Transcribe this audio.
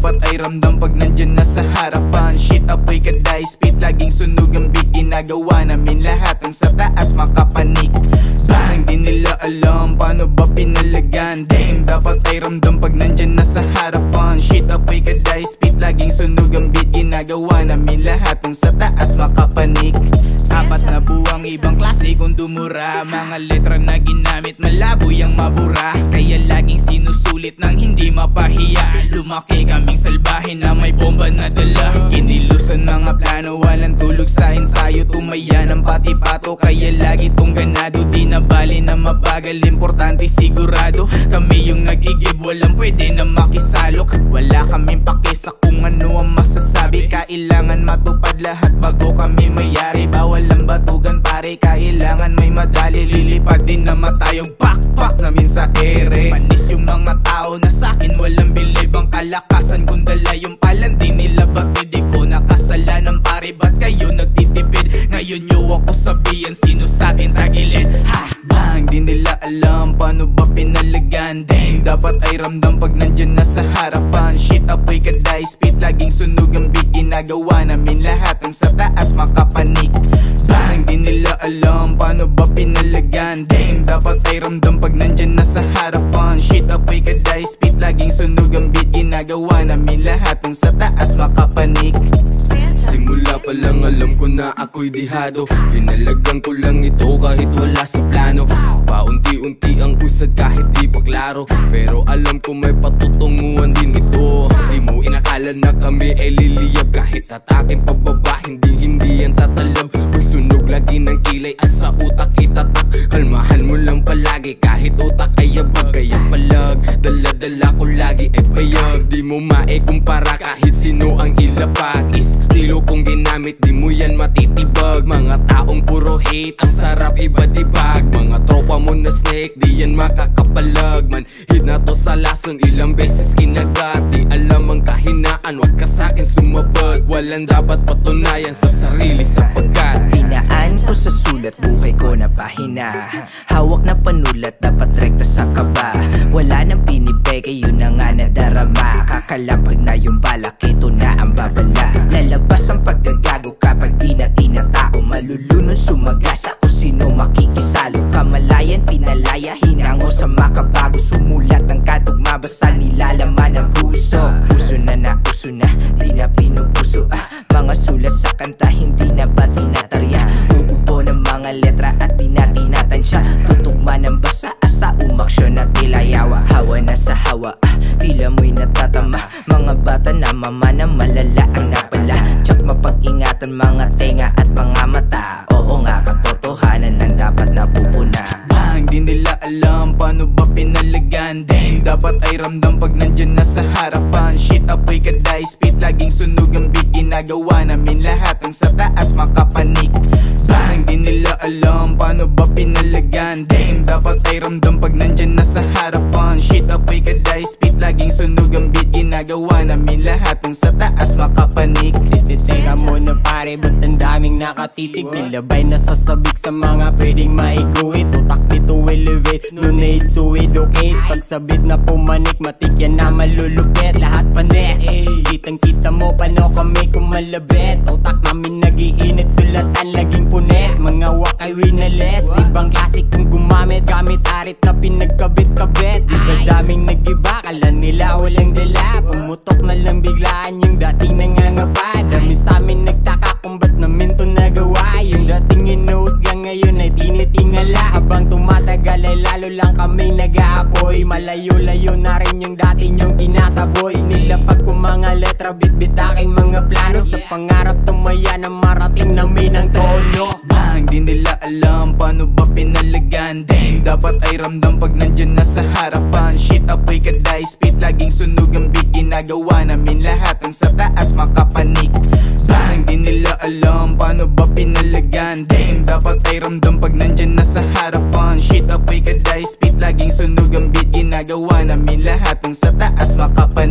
dapat ay ramdam pag nandyan na sa harapan. Shit, apoy kaday, spit, laging sunog ang beat. Ginagawa namin lahat ang sa taas makapanik. Bang, di nila alam paano ba pinalagan. Damn, dapat ay ramdam pag nandyan na sa harapan. Shit, apoy kaday, spit, laging sunog ang beat. Ginagawa namin lahat ang sa taas makapanik. Apat na buwang ibang klase kung dumura. Mga letra na ginamit malabo yang mabura. Kaya laging sinusulit nang hindi mapahiya. Lumaki kaming salbahe na may bomba na dala. Kinilusan mga plano, walang tulog sa ensayo. Tumaya ng pati pato, kaya lagi tong ganado. Di na bali na mabagal, importante sigurado. Kami yung nag-igib, walang pwede na makisalok. Wala kaming pake sa kung ano ang masasabi. Kailangan matupad lahat bago kami mayari. Bawal ang batugan pare, kailangan may madali. Lilipad din naman tayong backpack namin sa ere. Manis yung mga tao na sakin walang bilib. Ang kalakasan kung dala yung palandi nila. Ba't di ko nakasalanan pare, ba't kayo nagtitipid? Ngayon nyo ako sabihin, sino sa atin tagilid? Ha! Bang! Di nila alam paano ba pinalagan. Dang! Dapat ay ramdam pag nandyan na sa harapan. Shit, apoy kaday, spit, laging sunog ang beat. Ginagawa namin lahat ang sa taas makapanik. Bang! Di nila alam paano ba pinalagan. Dang! Dapat ay ramdam pag nandyan na sa harapan. Shit, apoy kaday, spit, laging sunog ang beat. Ginagawa namin lahat ang sa taas makapanik. Simula pa lang alam ko na ako'y dihado. Pinalagan ko lang ito kahit wala sa plano. Paunti-unti ang usad kahit di pa klaro. Pero alam ko may patutunguhan din ito. Di mo inakala na kami ay liliyab. Kahit atakin pababa, hindi yan tatalab. Pagsunog lagi ng kilay at sa utak itatak. Kalmahan mo lang palagi kahit utak ay abag. Kaya palag, dala-dala ko lagi ay payag. Di mo maikumpara kahit sino ang ilapag. Estilo kong ginamit, di mo yan matitibag. Mga taong puro hate, ang sarap iba-dibag. Mga tropa mo na snake, di yan makakapalag. Manhid na to sa lason, ilang beses kinagat. Di alam ang kahinaan, wag ka sa'kin sumabag. Walang dapat patunayan sa sarili sapagkat dinaan ko sa sulat, buhay ko na pahina. Hawak na panulat, dapat rekta sa kaba. Wala nang pinipeke, yun na nga nadarama. Kakalampag na yung balak, ito na ang babala. Lalabas ang pagkagago kapag di na tinatao. Malulunod sumagasa kung sino makikisalo. Kamalayan, pinalaya, hinango sa makabago. Sumulat ng katugma, basta nilalaman ang puso. Puso na, di na pinupuso. Mga sulat sa kanta, hindi na ba tinatarya? Uupo ng mga letra at di na tinatansya. Tutugma ng basa, hasta umaksyon at tila yawa. Hawa na sa hawa, tila mo'y natatama. Mga bata na mamana, malala ang napala. Tsak mapag-ingatan mga tenga at mga mata. Oo nga, katotohanan ang dapat napupuna. Bang! Di nila alam paano ba pinalagan. Dang! Dapat ay ramdam pag nandyan na sa harapan. Shit, apoy kaday, spit, laging sunog ang beat. Ginagawa namin lahat ang sa taas makapanik. Bang! Di nila alam paano ba pinalagan. Dang! Dapat ay ramdam pag nandyan na sa harapan. Shit, apoy kaday, spit, laging sunog ang beat. Ginagawa namin lahat ang sa taas makapanik. Teka muna pare, ba't ang daming nakatitig? Nilabay na sasabik sa mga pwedeng maiguhit. Utak dito elevate, no need to educate. Pagsabit na pumanik, matikyan na malulupit. Lahat panes, kitang kita mo paano kami kumalabit. Utak namin nagiinit, sulatan laging punet. Mga wakay winales, ibang klase kung gumamit. Gamit arit na pinagkabit-kabit. Iba daming nagiba, kala nila walang dala. Pumutok na lang biglaan yung dating nangangapa. Dami sa'min nagtaka kung ba't namin to nagawa. Yung dating inuusga ngayon ay tinitingala. Habang tumatagal ay lalo lang kaming nag-aapoy. Malayo-layo na rin yung dati nyong tinataboy. Nilapag ko mga letra, bit-bit aking mga plano. Sa pangarap tumaya na marating namin ang tono. Bang! Di nila alam paano ba pinalagan. Dang! Dapat ay ramdam pag nandyan na sa harapan. Shit, apoy kaday, spit, laging sunog ang beat. Ginagawa namin lahat ang sa taas makapanik. Bang! Di nila alam paano ba pinalagan. Dang! Dapat ay ramdam pag nandyan na sa harapan. Shit, apoy kaday, spit, laging sunog ang beat. Ginagawa namin lahat ang sa taas makapanik.